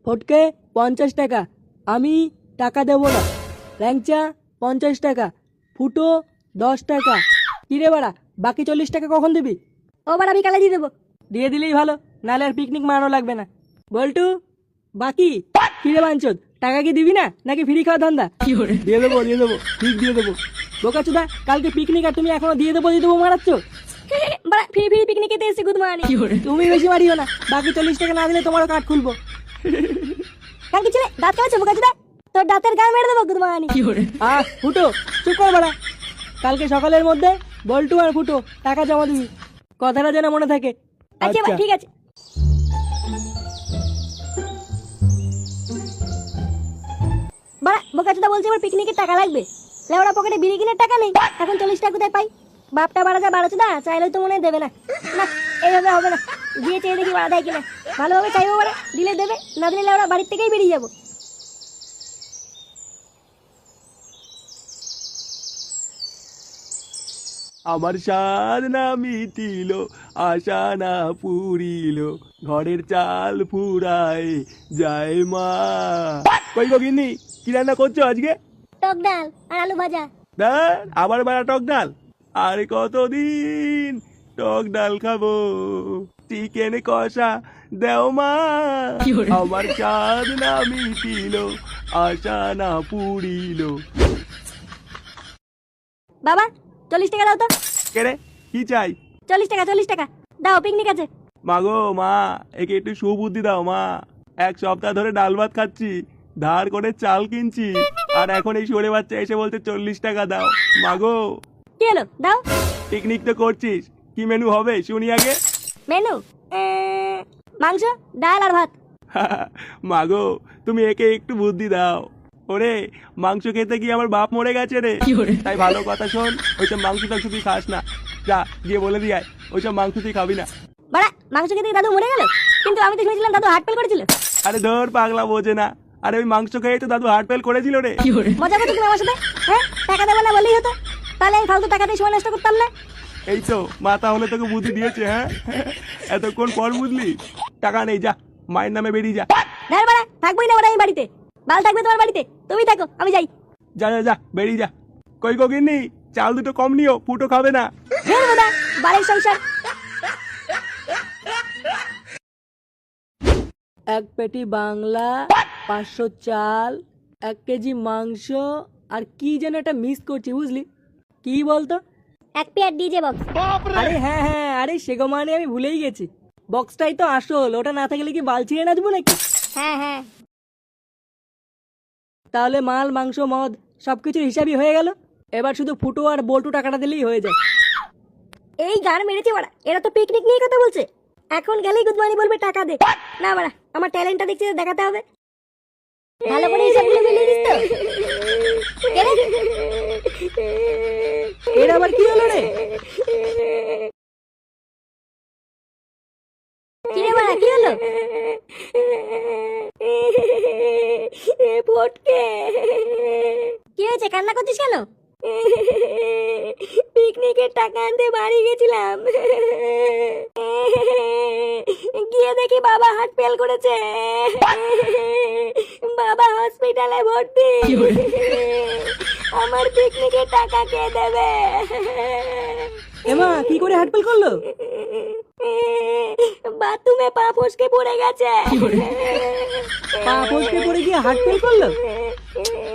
ফটকে 50 টাকা, আমি টাকা দেবো না। ল্যাংচা 50 টাকা, ফুটো 10 টাকা। কিরে বাড়া, বাকি 40 টাকা কখন দিবি? ও বাড়া বিকালে দিয়ে দেবো। দিয়ে দিলেই ভালো, নাহলে আর পিকনিক মারানো লাগবে না। বল্টু বাকি। কিরে বাঞ্চদ, টাকা কি দিবি না নাকি ফ্রি খাওয়া ধান্দা? দিয়ে দেবো ঠিক দিয়ে দেবো। বোকাচোদা, কালকে পিকনিক আর তুমি এখনো দিয়ে দেবো মারাচ্ছ। বাড়া ফ্রি ফ্রি পিকনিকে এসেছি গুদমানি। তুমি বেশি মারিও না, বাকি 40 টাকা না দিলে তোমারও কার্ড খুলবো। কালকে ছেলে দাঁত কাছে বোকাচোদা, তোর দাঁতের গায়ে মেরে দেবো গুদমানি। ফুটো চুপ কর বাড়া। কালকে সকালের মধ্যে বল্টু আর ফুটো টাকা জমা দিবি, কথাটা যেন মনে থাকে। আচ্ছা এবার ঠিক আছে। বাড়া বোকাচোদা বলছে এবার পিকনিকের টাকা লাগবে। লেওড়া পকেটে বিড়ি কিনে টাকা নেই, এখন 40 টাকা কোথায় পাই? বাপটা বাড়া যা বাড়াচোদা, চাইলেও তো মনে হয় দেবে না। না এইভাবে হবে না, দিয়ে চেয়ে দেখি বাড়া দেয় কিনা। ভালোভাবে চাইবো বাড়া, দিলে দেবে, না দিলে লেওড়া বাড়ির থেকেই বেরিয়ে যাবো। আমার স্বাদ না মিটিল, আশা না পুরিল, ঘরের চাল ফুরায় যায় মা। কই গো গিন্নি, কি রান্না করছো আজকে? টক ডাল আর আলু ভাজা। আবার বাড়া টক ডাল? আর কতদিন টক ডাল খাবো? চিকেন কষা দেও মা। আমার স্বাদ না মিটিল, আশা না পুরিল। বাবা 40 টাকা দাও তো। কেরে কি চাই? 40 টাকা দাও, পিকনিক আছে। মাগো মা, একে একটু সুবুদ্ধি দাও মা। এক সপ্তাহ ধরে ডাল ভাত খাচ্ছি, ধার করে চাল কিনছি, আর এখন এই সরে বাচ্চা এসে বলতে 40 টাকা দাও। মাগো কি হলো দাও। পিকনিক তো করছিস, কি মেনু হবে শুনি আগে। মেনু মাংস, ডাল আর ভাত। মাগো তুমি একে একটু বুদ্ধি দাও। ওরে মাংস খেতে গিয়ে আমার বাপ মরে গেছে রে। তাই ভালো কথা শোন, ওইসব মাংস টাংস তুই খাস না। যা গিয়ে বলে দিয়ে আয়, ওইসব মাংস তুই খাবি না। বাড়া মাংস খেতে গিয়ে দাদু মরে গেল, কিন্তু আমি তো শুনেছিলাম দাদু হার্ট ফেল করেছিল। আরে ধর পাগলা, বোঝে না। আরে ওই মাংস খেয়ে তো দাদু হার্ট ফেল করেছিল রে। মজা করছো তুমি আমার সাথে? হ্যাঁ টাকা দেবো না বললেই হতো, তাহলে আমি ফালতু টাকা দিয়ে সময় নষ্ট করতাম না। এই তো মাথা হলে তোকে বুদ্ধি দিয়েছে। হ্যাঁ এতক্ষণ পর বুঝলি? টাকা নেই, যা মায়ের নামে বেরিয়ে যা। ধর বাড়া থাকবোই না ওরা আমি বাড়িতে, বাল থাকবে তোমার বাড়িতে, তুমি থাকো আমি যাই। যা যা যা বেরিয়ে যা। কই গো গিন্নি, চাল দুটো কম নিও, ফুটো খাবে না। ধর বাড়া বাড়ির সংসার। এক পেটি বাংলা, 500 চাল, 1 কেজি মাংস, আর কি যেন একটা মিস করছি বুঝলি। কি বলতো? এক পেয়ার ডিজে বক্স। আরে হ্যাঁ, আরে সেগো মানে আমি ভুলেই গেছি। বক্সটাই তো আসল, ওটা না থাকলে কি বাল ছিঁড়ে নাচবো নাকি? হ্যাঁ তাহলে মাল মাংস মদ সবকিছুর হিসাবই হয়ে গেল। এবার শুধু ফুটো আর বল্টু টাকাটা দিলেই হয়ে যায়। এই গান মেরেছে বাড়া, এরা তো পিকনিক নিয়ে কথা বলছে। এখন গেলেই গুদমানি বলবে টাকা দে। না বাড়া, আমার ট্যালেন্টটা দেখছি দেখাতে হবে। ভালো করে হিসাবগুলো মিলিয়ে দিস তো। কেরে? এর আবার কি হলো রে? কিরে বাড়া কি হলো? ফটকে কি হয়েছে, কান্না করছিস কেন? পিকনিকের টাকা আনতে বাড়ি গেছিলাম, গিয়ে দেখি বাবা হার্ট ফেল করেছে। বাবা হসপিটালে ভর্তি। আমার পিকনিকের টাকা কে দেবে? এমা কি করে হার্টফেল করলো? বাথরুমে পা ফসকে পড়ে গেছে। পা ফসকে পড়ে গিয়ে হার্টফেল করলো?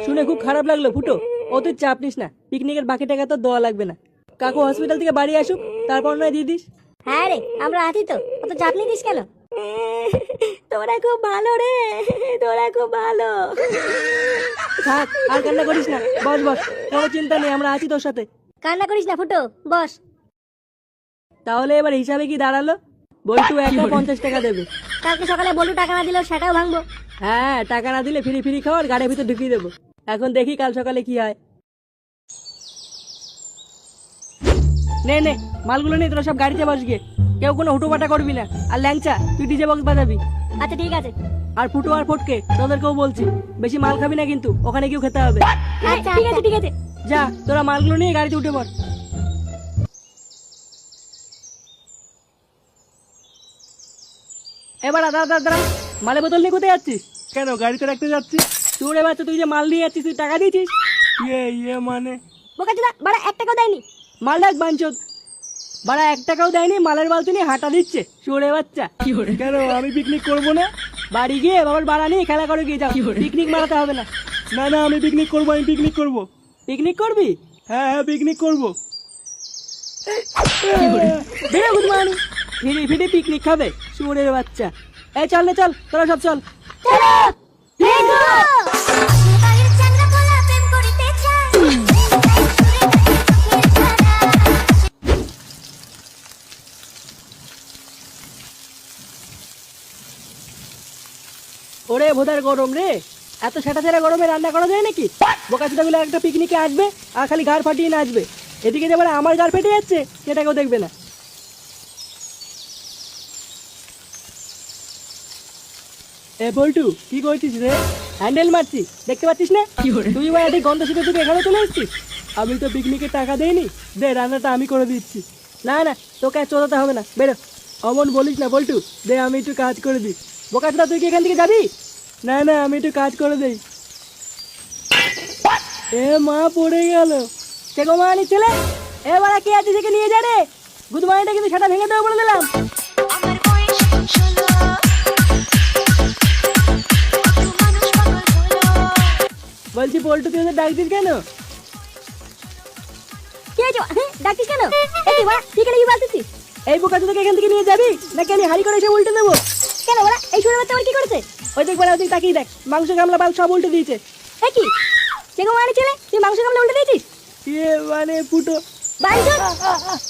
শুনে খুব খারাপ লাগলো ফুটো। ও তুই চাপ নিস না, পিকনিকের বাকি টাকা তো দেওয়া লাগবে না। কাকু হসপিটাল থেকে বাড়ি আসুক, তারপর নয় দিয়ে দিস। হ্যাঁ রে আমরা আছি তো, অত চাপ নিতিস কেন? তোরা খুব ভালো রে, তোরা খুব ভালো। থাক আর কান্না করিস না, বস বস, কোনো চিন্তা নেই, আমরা আছি তোর সাথে। কান্না করিস না ফুটো, বস। তাহলে এবার হিসাবে কি দাঁড়ালো? বল্টু একা 50 টাকা দেবে। কালকে সকালে বলু টাকা না দিলেও সেটাও ভাঙবো। হ্যাঁ, টাকা না দিলে ফ্রি ফ্রি খাওয়ার গাড়ির ভিতর ঢুকিয়ে দেবো। এখন দেখি কাল সকালে কি হয়। নে মালগুলো নিয়ে তোরা সব গাড়িতে বস গিয়ে। কেউ কোনো হুটোপাটা করবি না। আর ল্যাংচা তুই ডিজে বক্স বাজাবি। আচ্ছা ঠিক আছে। আর ফুটো আর ফটকে তোদেরকেও বলছি, বেশি মাল খাবি না কিন্তু, ওখানে গিয়েও খেতে হবে। আচ্ছা ঠিক আছে। যা তোরা মালগুলো নিয়ে গাড়িতে উঠে পড়। এ এবার দাঁড়া মালের বোতল নিয়ে কোথায় যাচ্ছিস? কেন গাড়িতে রাখতে যাচ্ছি। তোরে বাচ্চা, তুই যে মাল নিয়ে যাচ্ছিস তুই টাকা দিয়েছিস? ইয়ে মানে বোকাচোদা বাড়া 1 টাকাও দেয়নি। মাল ডাক বাঞ্চদ। বাড়া 1 টাকাও দেয়নি, মালের বালতি নিয়ে হাঁটা দিচ্ছে চোরে বাচ্চা। কেন আমি পিকনিক করব না? বাড়ি গিয়ে বাবার বাড়া নিয়ে খেলা করে গিয়ে যাও, পিকনিক মারাতে হবে না। না না আমি পিকনিক করব, আমি পিকনিক করব। পিকনিক করবি? হ্যাঁ হ্যাঁ পিকনিক করব। বেরো গুদমানি, ফিরি পিকনিক খাবে চোরের বাচ্চা। এই চল রে চল, তোরা সব চল। চলো লেটস গো। ওরে ভোদার গরম রে, এত সেটা সেরা গরমে রান্না করা যায় নাকি? বোকাচোদা গুলো একটা পিকনিকে আসবে আর খালি গাড় ফাটিয়ে নাচবে, এদিকে যে আমার গাড় ফেটে যাচ্ছে সেটা কেউ দেখবে না। এ বল্টু কি করছিস রে? হ্যান্ডেল মারছি, দেখতে পাচ্ছিস না? তুই ভাই এদিকে গন্ধ শুধু তুই এখানে চলে এসছিস। আমি তো পিকনিকের টাকা দেইনি, দে রান্নাটা আমি করে দিচ্ছি। না না তোকে আর চোদাতে হবে না, বেরো। অমন বলিস না বল্টু, দে আমি একটু কাজ করে দিই। বোকাচোদা তুই কি এখান থেকে যাবি? না না আমি একটু কাজ করে দেই। এ মা পড়ে গেল। সে গো মানি ছেলে, এবার কে আছে থেকে নিয়ে যা রে। গুড মানিটা কিন্তু সেটা ভেঙে দেবো বলে দিলাম। বলছি পল্টু তুই ওদের ডাকছিস কেন? কি হয়েছে? ডাকছিস কেন? এই কি বাড়া ঠিক আছে কি বলছিস? এই বোকাচোদাকে এখান থেকে নিয়ে যাবি নাকি আমি হাড়ি করে এসে উল্টে দেবো? কেন বাড়া এই শুনে বাচ্চা আমার কি করেছে? ওই দেখ বলে ওদিক তাকিয়ে দেখ, মাংস গামলা বাল সব উল্টে দিয়েছে। এ কি চেগো মানি ছেলে, তুই মাংস কামড়ে উল্টে দিয়েছিস? এ মানে ফুটো। বাইজন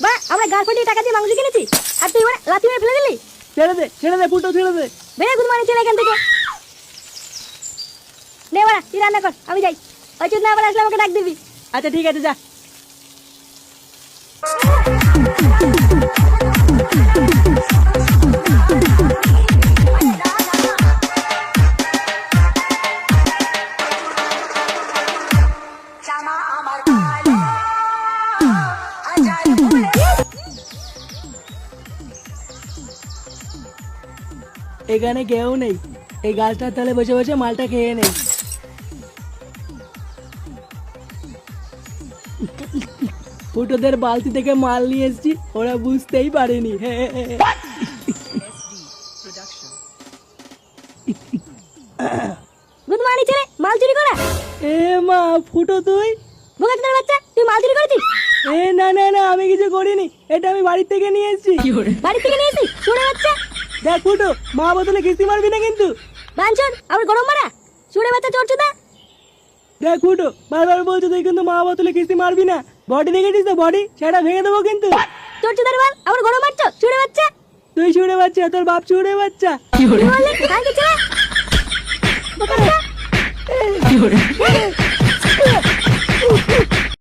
বা আমরা গাড় ফাটিয়ে টাকা দিয়ে মাংস কিনেছি আর তুই বাড়া লাথি মেরে ফেলে দিলি। ছেড়ে দে ফুটো, ছেড়ে দে। বেরে গুড মানি ছেলে এখান থেকে। নে বাড়া তুই রান্না কর, আমি যাই। অচুত না আবার আসলে আমাকে ডাক দিবি। আচ্ছা ঠিক আছে যা। এখানে কেউ নেই, এই গাছটার তলে বসে বসে মালটা খেয়ে নেই। ফুটোদের বালতি থেকে মাল নিয়ে এসেছি, ওরা বুঝতেই পারেনি। গুড মানি ছেলে মাল চুরি করা। এ মা ফুটো তুই? বোকাচোদার বাচ্চা তুই মাল চুরি করেছিস? এ না না না আমি কিছু করিনি, এটা আমি বাড়ির থেকে নিয়ে এসেছি। বাড়ি থেকে নিয়েছিস শুনে বাচ্চা? দেখ ফুটো, মা বোতলে কিস্তি মারবি না কিন্তু। বাঞ্চন আবার গরম মারা শুনে বাচ্চা চড়ছুদা। দেখ ফুটো, বারবার বলছো তুই কিন্তু মা বোতলে কিস্তি মারবি না। বডি দেখেছিস তো বডি, সেটা ভেঙে দেবো কিন্তু। চড়ছুদার বাল আবার গরম মারছো শুনে বাচ্চা। তুই ছুড়ে বাচ্চা, তোর বাপ ছুড়ে বাচ্চা। কি বললি? কাকে ছেলে? বোকাচোদা।